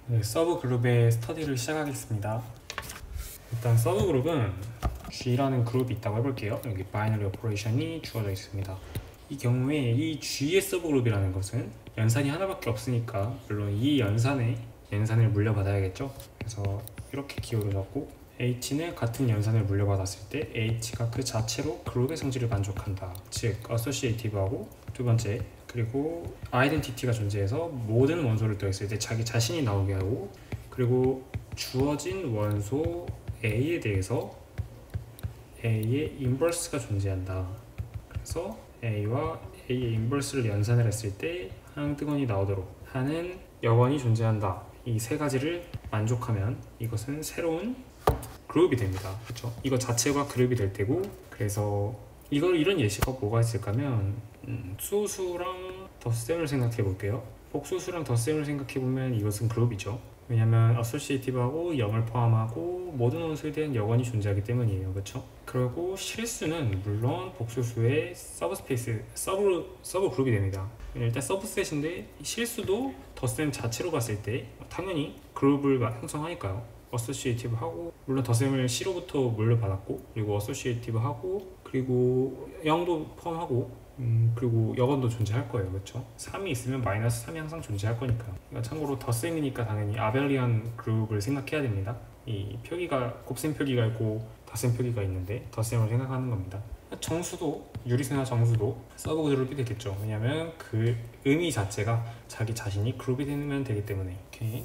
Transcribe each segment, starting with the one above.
네, 서브 그룹의 스터디를 시작하겠습니다. 일단 서브 그룹은 G라는 그룹이 있다고 해볼게요. 여기 바이너리 오퍼레이션이 주어져 있습니다. 이 경우에 이 G의 서브 그룹이라는 것은 연산이 하나밖에 없으니까 물론 이 연산을 물려받아야겠죠. 그래서 이렇게 기호를 넣고 H는 같은 연산을 물려받았을 때 H가 그 자체로 그룹의 성질을 만족한다. 즉 어소시에이티브하고 두 번째, 그리고 아이덴티티가 존재해서 모든 원소를 더했을 때 자기 자신이 나오게 하고, 그리고 주어진 원소 A에 대해서 A의 인버스가 존재한다. 그래서 A와 A의 인버스를 연산을 했을 때 항등원이 나오도록 하는 여건이 존재한다. 이 세 가지를 만족하면 이것은 새로운 그룹이 됩니다. 그렇죠? 이거 자체가 그룹이 될 테고, 그래서 이런 예시가 뭐가 있을까면 수수랑 덧셈을 생각해 볼게요. 복수수랑 덧셈을 생각해 보면 이것은 그룹이죠. 왜냐면 어소시에이티브하고 0을 포함하고 모든 원소에 대한 여건이 존재하기 때문이에요. 그렇죠? 그리고 실수는 물론 복수수의 서브 그룹이 됩니다. 일단 서브셋인데 실수도 덧셈 자체로 봤을 때 당연히 그룹을 형성하니까요. 어소시에이티브하고, 물론 덧셈을 C로부터 물려받았고, 그리고 어소시에이티브하고, 그리고 0도 포함하고, 그리고 여건도 존재할 거예요. 그렇죠? 3이 있으면 마이너스 3이 항상 존재할 거니까요. 참고로 덧셈이니까 당연히 아벨리안 그룹을 생각해야 됩니다. 이 표기가 곱셈 표기가 있고 덧셈 표기가 있는데 덧셈을 생각하는 겁니다. 정수도, 유리수나 정수도 서브 그룹이 되겠죠. 왜냐면 그 의미 자체가 자기 자신이 그룹이 되면 되기 때문에.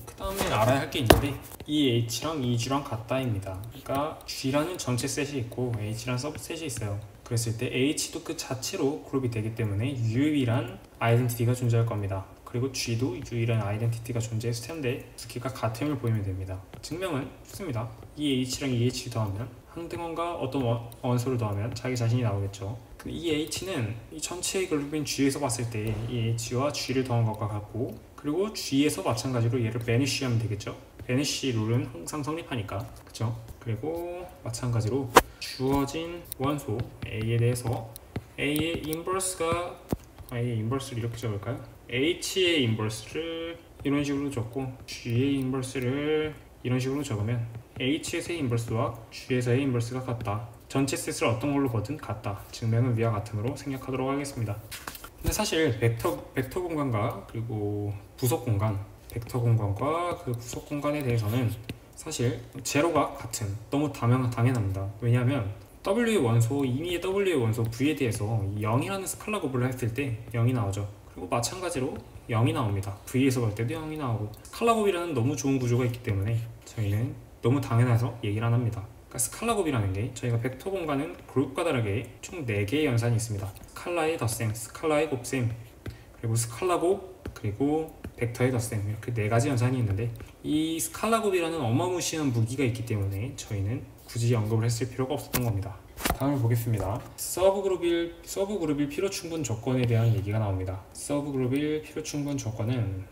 그 다음에 알아야 할 게 있는데 이 H랑 이 G랑 같다입니다. 그러니까 G라는 전체 셋이 있고 H라는 서브셋이 있어요. 그랬을 때 H도 그 자체로 그룹이 되기 때문에 유일한 아이덴티티가 존재할 겁니다. 그리고 G도 유일한 아이덴티티가 존재했을 텐데 두 개가 같음을 보이면 됩니다. 증명은 쉽습니다. 이 H랑 이 H 더하면 항등원과 어떤 원소를 더하면 자기 자신이 나오겠죠. 이 H는 이 전체의 그룹인 G에서 봤을 때 이 H와 G를 더한 것과 같고, 그리고 G에서 마찬가지로 얘를 베니쉬 하면 되겠죠. 베니쉬 룰은 항상 성립하니까. 그쵸? 그리고 마찬가지로 주어진 원소 A에 대해서 A의 인버스를 이렇게 적을까요? H의 인버스를 이런 식으로 적고 G의 인버스를 이런 식으로 적으면 H에서의 인버스와 G에서의 인버스가 같다. 전체 셋을 어떤 걸로 보든 같다. 증명은 위와 같음으로 생략하도록 하겠습니다. 근데 사실 벡터 공간과 그리고 부속 공간, 벡터 공간과 그 부속 공간에 대해서는 사실 제로가 같은, 너무 당연합니다. 왜냐하면 W의 원소, 이미의 W의 원소 V에 대해서 0이라는 스칼라 곱을 했을 때 0이 나오죠. 그리고 마찬가지로 0이 나옵니다. V에서 볼 때도 0이 나오고, 스칼라 곱이라는 너무 좋은 구조가 있기 때문에 저희는 너무 당연해서 얘기를 안 합니다. 그러니까 스칼라 곱이라는 게, 저희가 벡터 공간은 그룹과 다르게 총 4개의 연산이 있습니다. 스칼라의 덧셈, 스칼라의 곱셈, 그리고 스칼라 곱, 그리고 벡터의 덧셈, 이렇게 4가지 연산이 있는데 이 스칼라 곱이라는 어마무시한 무기가 있기 때문에 저희는 굳이 언급을 했을 필요가 없었던 겁니다. 다음을 보겠습니다. 서브 그룹일 필요 충분 조건에 대한 얘기가 나옵니다. 서브 그룹일 필요 충분 조건은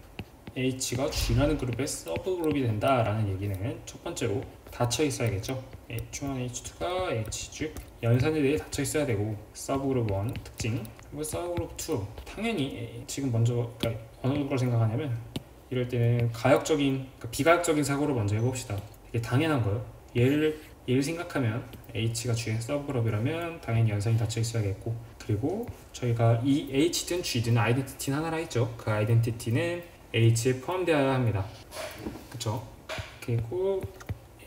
H가 G라는 그룹의 서브 그룹이 된다라는 얘기는 첫 번째로 닫혀 있어야겠죠. H1, H2가 H, 즉 연산에 대해 닫혀 있어야 되고, 서브 그룹 1 특징, 그리고 서브 그룹 2 당연히 지금 먼저 어느 걸 생각하냐면, 이럴 때는 비가역적인 사고를 먼저 해봅시다. 이게 당연한 거예요. 얘를 생각하면 H가 G의 서브 그룹이라면 당연히 연산이 닫혀 있어야겠고, 그리고 저희가 이 H든 G든 아이덴티티는 하나라 했죠. 그 아이덴티티는 H에 포함되어야 합니다. 그쵸? 그리고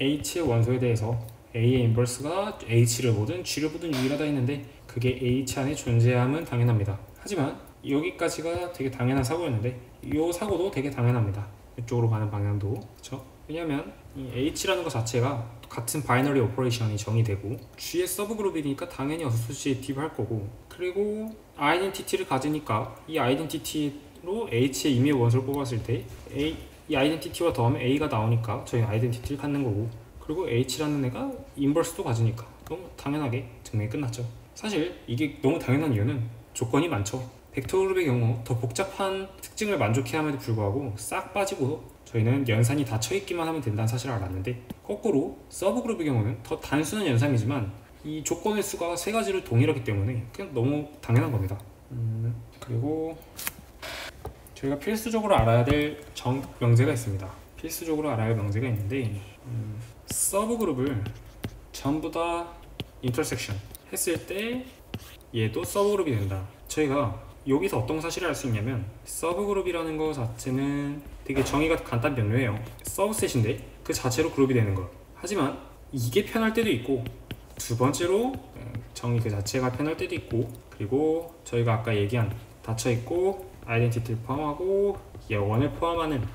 H의 원소에 대해서 A의 인버스가 H를 보든 G를 보든 유일하다 했는데 그게 H 안에 존재함은 당연합니다. 하지만 여기까지가 되게 당연한 사고였는데 이 사고도 되게 당연합니다. 이쪽으로 가는 방향도. 그쵸? 왜냐면 이 H라는 것 자체가 같은 바이너리 오퍼레이션이 정의되고 G의 서브그룹이니까 당연히 어소시에이티브 할 거고, 그리고 아이덴티티를 가지니까 이 아이덴티티로 H의 임의 원소를 뽑았을 때 이 아이덴티티와 더하면 A가 나오니까 저희 아이덴티티를 갖는 거고, 그리고 H라는 애가 인버스도 가지니까 너무 당연하게 증명이 끝났죠. 사실 이게 너무 당연한 이유는 조건이 많죠. 벡터 그룹의 경우 더 복잡한 특징을 만족해야 함에도 불구하고 싹 빠지고 저희는 연산이 닫혀있기만 하면 된다는 사실을 알았는데, 거꾸로 서브 그룹의 경우는 더 단순한 연산이지만 이 조건의 수가 3가지를 동일하기 때문에 그냥 너무 당연한 겁니다. 그리고 저희가 필수적으로 알아야 될 명제가 있습니다. 필수적으로 알아야 할 명제가 있는데 서브 그룹을 전부 다 인터섹션 했을 때 얘도 서브 그룹이 된다. 저희가 여기서 어떤 사실을 알 수 있냐면 서브 그룹이라는 거 자체는 되게 정의가 간단 명료해요. 서브셋인데 그 자체로 그룹이 되는 거. 하지만 이게 편할 때도 있고 두 번째로 정의 그 자체가 편할 때도 있고 그리고 저희가 아까 얘기한 닫혀있고 아이덴티티를 포함하고 예원을 포함하는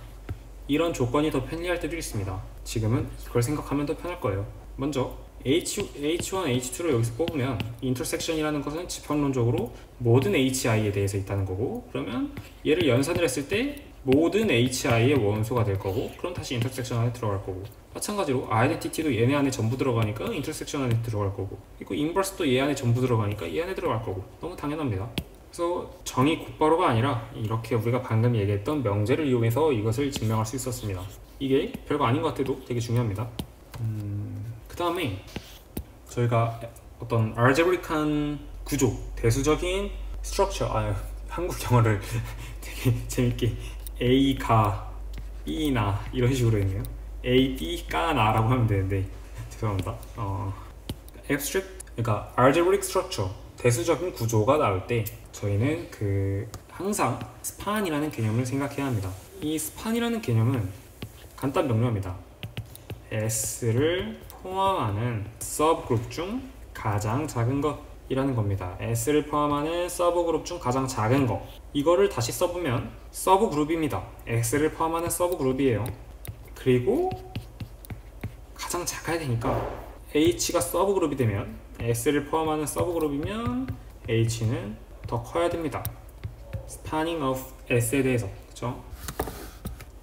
이런 조건이 더 편리할 때도 있습니다. 지금은 이걸 생각하면 더 편할 거예요. 먼저 H1, H2를 여기서 뽑으면 인터섹션이라는 것은 집합론적으로 모든 HI에 대해서 있다는 거고 그러면 얘를 연산을 했을 때 모든 HI의 원소가 될 거고 그럼 다시 인터섹션 안에 들어갈 거고 마찬가지로 아이덴티티도 얘네 안에 전부 들어가니까 인터섹션 안에 들어갈 거고 그리고 인버스도 얘 안에 전부 들어가니까 얘 안에 들어갈 거고 너무 당연합니다. 그래서 정의 곧바로가 아니라 이렇게 우리가 방금 얘기했던 명제를 이용해서 이것을 증명할 수 있었습니다. 이게 별거 아닌 것 같아도 되게 중요합니다. 그 다음에 저희가 어떤 알제브릭한 구조, 대수적인 스트럭처, 한국 영어를 되게 재밌게 A가 B나 이런 식으로 했네요. A, B, 가, 나라고 하면 되는데 죄송합니다. abstract, 그러니까 algebraic structure, 대수적인 구조가 나올 때 저희는 항상 스판이라는 개념을 생각해야 합니다. 이 스판이라는 개념은 간단 명료합니다. S를 포함하는 서브그룹 중 가장 작은 것이라는 겁니다. S를 포함하는 서브그룹 중 가장 작은 것 이거를 다시 써보면 서브그룹입니다. S를 포함하는 서브그룹이에요. 그리고 가장 작아야 되니까 H가 서브그룹이 되면 S를 포함하는 서브그룹이면 H는 더 커야 됩니다. spanning of S에 대해서 그쵸?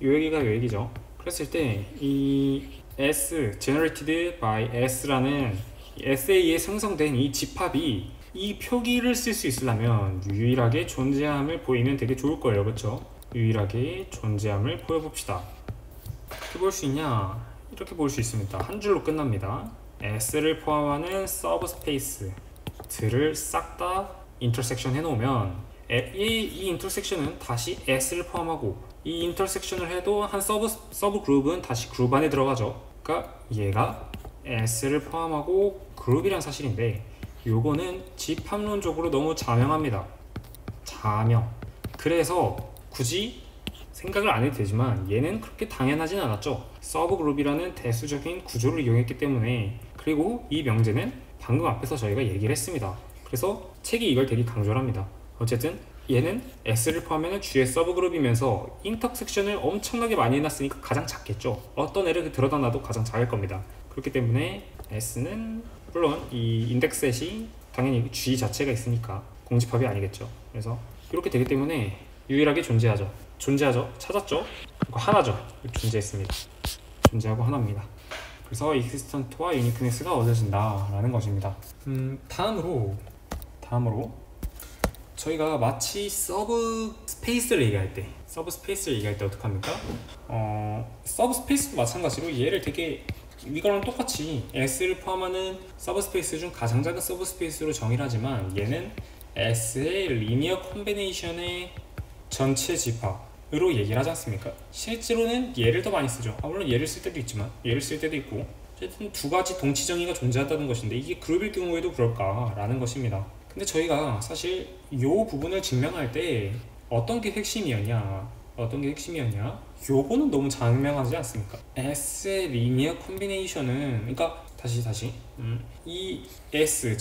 요 얘기가 요 얘기죠. 그랬을 때 이 S, generated by S라는 S에 의해 생성된 이 집합이 이 표기를 쓸 수 있으려면 유일하게 존재함을 보이면 되게 좋을 거예요. 그렇죠? 유일하게 존재함을 보여봅시다. 어떻게 볼 수 있냐? 이렇게 볼 수 있습니다. 한 줄로 끝납니다. S를 포함하는 서브스페이스들을 싹 다 인터섹션 해놓으면 이 인터섹션은 다시 S를 포함하고 이 인터섹션을 해도 한 서브 그룹은 다시 그룹 안에 들어가죠. 그러니까 얘가 S를 포함하고 그룹이란 사실인데 요거는 집합론적으로 너무 자명합니다. 자명. 그래서 굳이 생각을 안 해도 되지만 얘는 그렇게 당연하진 않았죠. 서브 그룹이라는 대수적인 구조를 이용했기 때문에 그리고 이 명제는 방금 앞에서 저희가 얘기를 했습니다. 그래서 책이 이걸 되게 강조를 합니다. 어쨌든 얘는 S를 포함하면 G의 서브그룹이면서 인터섹션을 엄청나게 많이 해놨으니까 가장 작겠죠. 어떤 애를 들어다 놔도 가장 작을 겁니다. 그렇기 때문에 S는 물론 이 인덱스셋이 당연히 G 자체가 있으니까 공집합이 아니겠죠. 그래서 이렇게 되기 때문에 유일하게 존재하죠. 찾았죠. 그리고 하나죠. 존재했습니다. 존재하고 하나입니다. 그래서 existent와 uniqueness가 얻어진다 라는 것입니다. 다음으로 저희가 마치 서브 스페이스를 얘기할 때 어떻게 합니까? 서브 스페이스도 마찬가지로 얘를 되게 이거랑 똑같이 S를 포함하는 서브 스페이스 중 가장 작은 서브 스페이스로 정의를 하지만 얘는 S의 리니어 콤비네이션의 전체 집합으로 얘기를 하지 않습니까? 실제로는 얘를 더 많이 쓰죠. 물론 얘를 쓸 때도 있지만 얘를 쓸 때도 있고 어쨌든 두 가지 동치 정의가 존재한다는 것인데 이게 그룹일 경우에도 그럴까라는 것입니다. 근데 저희가 사실 이 부분을 증명할 때 어떤 게 핵심이었냐 요거는 너무 자명하지 않습니까? S의 리니어 콤비네이션은 그러니까 다시 이 S에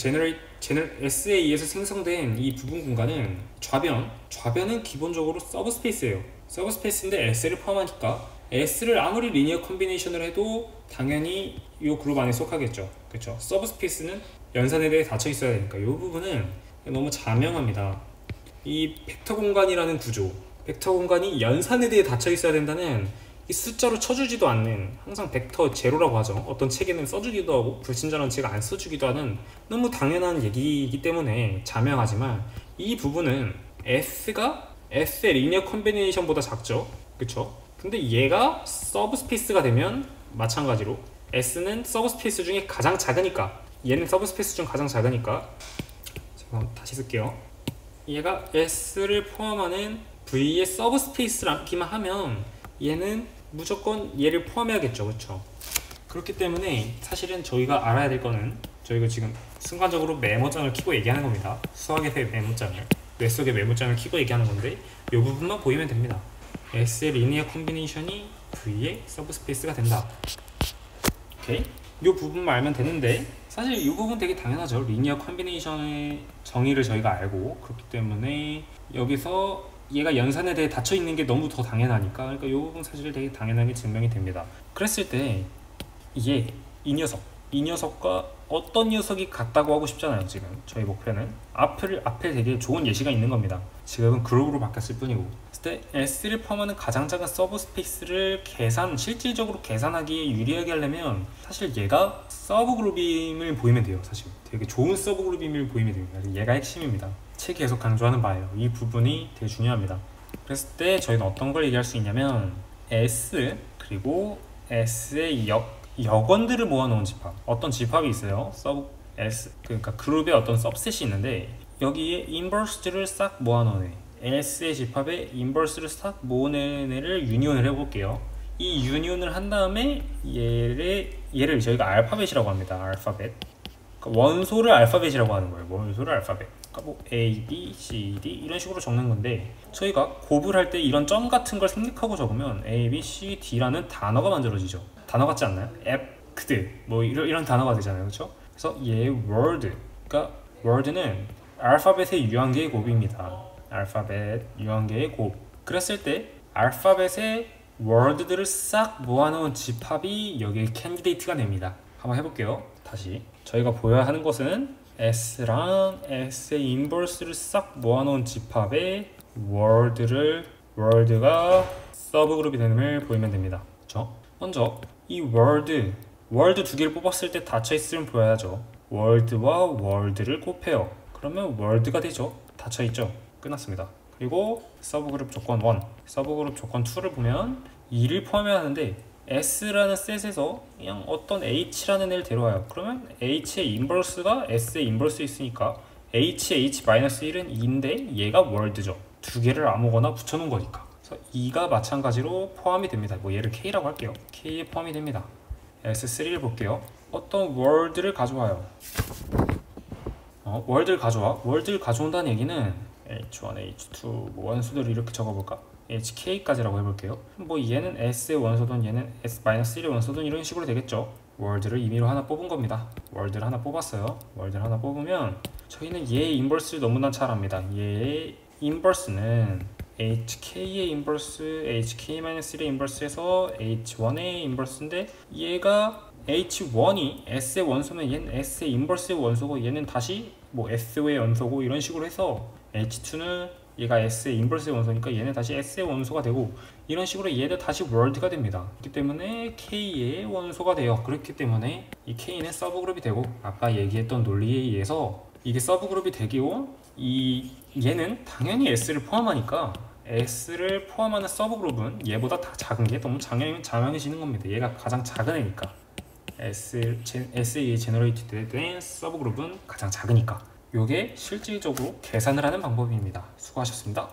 의해서 생성된 이 부분 공간은 좌변은 기본적으로 서브스페이스예요. 서브스페이스인데 S를 포함하니까 S를 아무리 리니어 콤비네이션을 해도 당연히 이 그룹 안에 속하겠죠. 그렇죠? 서브스페이스는 연산에 대해 닫혀 있어야 되니까 이 부분은 너무 자명합니다. 이 벡터 공간이라는 구조, 벡터 공간이 연산에 대해 닫혀 있어야 된다는 이 숫자로 쳐주지도 않는 항상 벡터 제로라고 하죠. 어떤 책에는 써주기도 하고 불친절한 책 안 써주기도 하는 너무 당연한 얘기이기 때문에 자명하지만 이 부분은 S가 S의 리니어 콤비네이션보다 작죠. 그쵸? 근데 얘가 서브스페이스가 되면 마찬가지로 S는 서브스페이스 중에 가장 작으니까 얘는 서브스페이스 중 가장 작으니까 제가 다시 쓸게요. 얘가 S를 포함하는 V에 서브스페이스라기만 하면 얘는 무조건 얘를 포함해야겠죠, 그렇죠? 그렇기 때문에 사실은 저희가 알아야 될 거는, 저희가 지금 순간적으로 메모장을 켜고 얘기하는 겁니다. 수학에서의 메모장을, 뇌 속의 메모장을 켜고 얘기하는 건데 이 부분만 보이면 됩니다. S의 리니어 콤비네이션이 V의 서브스페이스가 된다. 오케이? 이 부분만 알면 되는데, 사실 이 부분 되게 당연하죠. 리니어 콤비네이션의 정의를 저희가 알고, 그렇기 때문에 여기서 얘가 연산에 대해 닫혀 있는 게 너무 더 당연하니까, 그러니까 이 부분 사실 되게 당연하게 증명이 됩니다. 그랬을 때 이 녀석과 어떤 녀석이 같다고 하고 싶잖아요. 지금 저희 목표는 앞에 되게 좋은 예시가 있는 겁니다. 지금은 그룹으로 바뀌었을 뿐이고, 그때 S를 포함하는 가장 작은 서브스페이스를 실질적으로 계산하기에 유리하게 하려면 사실 얘가 서브그룹임을 보이면 돼요. 사실 되게 좋은 서브그룹임을 보이면 됩니다. 얘가 핵심입니다. 책이 계속 강조하는 바예요. 이 부분이 되게 중요합니다. 그랬을 때 저희는 어떤 걸 얘기할 수 있냐면, S 그리고 S의 역원들을 모아놓은 집합, 어떤 집합이 있어요. 그러니까 그룹의 어떤 서브셋이 있는데, 여기에 인버스를 싹 모아놓은 애, S의 집합에 인버스를 싹 모으는 애를 유니온을 해볼게요. 이 유니온을 한 다음에 얘를 저희가 알파벳이라고 합니다. 알파벳. 그러니까 원소를 알파벳이라고 하는 거예요. 원소를 알파벳. 그러니까 뭐 A, B, C, D 이런 식으로 적는 건데, 저희가 곱을 할 때 이런 점 같은 걸 생략하고 적으면 A, B, C, D라는 단어가 만들어지죠. 단어 같지 않나요? 앱크드 뭐 이런 단어가 되잖아요, 그렇죠? 그래서 얘 월드, 그러니까 월드는 알파벳의 유한계의 곱입니다. 알파벳 유한계의 곱. 그랬을 때 알파벳의 월드들을 싹 모아놓은 집합이 여기에 캔디데이트가 됩니다. 한번 해볼게요. 다시 저희가 보여야 하는 것은 S랑 S의 인버스를 싹 모아놓은 집합의 월드가 서브그룹이 되는 걸 보이면 됩니다. 그렇죠? 먼저 이 월드 두 개를 뽑았을 때 닫혀있으면 보여야죠. 월드와 월드를 곱해요. 그러면 월드가 되죠. 닫혀있죠. 끝났습니다. 그리고 서브그룹 조건 1, 서브그룹 조건 2를 보면 2를 포함해야 하는데, S라는 셋에서 그냥 어떤 H라는 애를 데려와요. 그러면 H의 인버스가 S의 인버스에 있으니까 H-1은 2인데 얘가 월드죠. 두 개를 아무거나 붙여놓은 거니까. 그래서 2가 마찬가지로 포함이 됩니다. 뭐 얘를 K라고 할게요. K에 포함이 됩니다. S3를 볼게요. 어떤 월드를 가져와요. 월드를 가져온다는 얘기는 H1, H2 뭐 원소들을 이렇게 적어볼까? HK까지라고 해볼게요. 뭐 얘는 S의 원소든 얘는 S-1의 원소든 이런 식으로 되겠죠. 월드를 임의로 하나 뽑은 겁니다. 월드를 하나 뽑았어요. 월드를 하나 뽑으면 저희는 얘의 인버스를 너무나 잘 압니다. 얘의 인버스는 HK의 인버스, HK-1의 인버스에서 H1의 인버스인데, 얘가 H1이 S의 원소면 얘는 S의 인버스의 원소고, 얘는 다시 뭐 S의 원소고, 이런 식으로 해서 H2는 얘가 S의 인버스의 원소니까 얘는 다시 S의 원소가 되고, 이런 식으로 얘도 다시 월드가 됩니다. 그렇기 때문에 K의 원소가 돼요. 그렇기 때문에 이 K는 서브그룹이 되고, 아까 얘기했던 논리에 의해서 이게 서브그룹이 되기로, 얘는 당연히 S를 포함하니까 S를 포함하는 서브그룹은 얘보다 다 작은 게 너무 장명해지는 겁니다. 얘가 가장 작은 애니까. S에 제너레이트 된 서브그룹은 가장 작으니까. 요게 실질적으로 계산을 하는 방법입니다. 수고하셨습니다.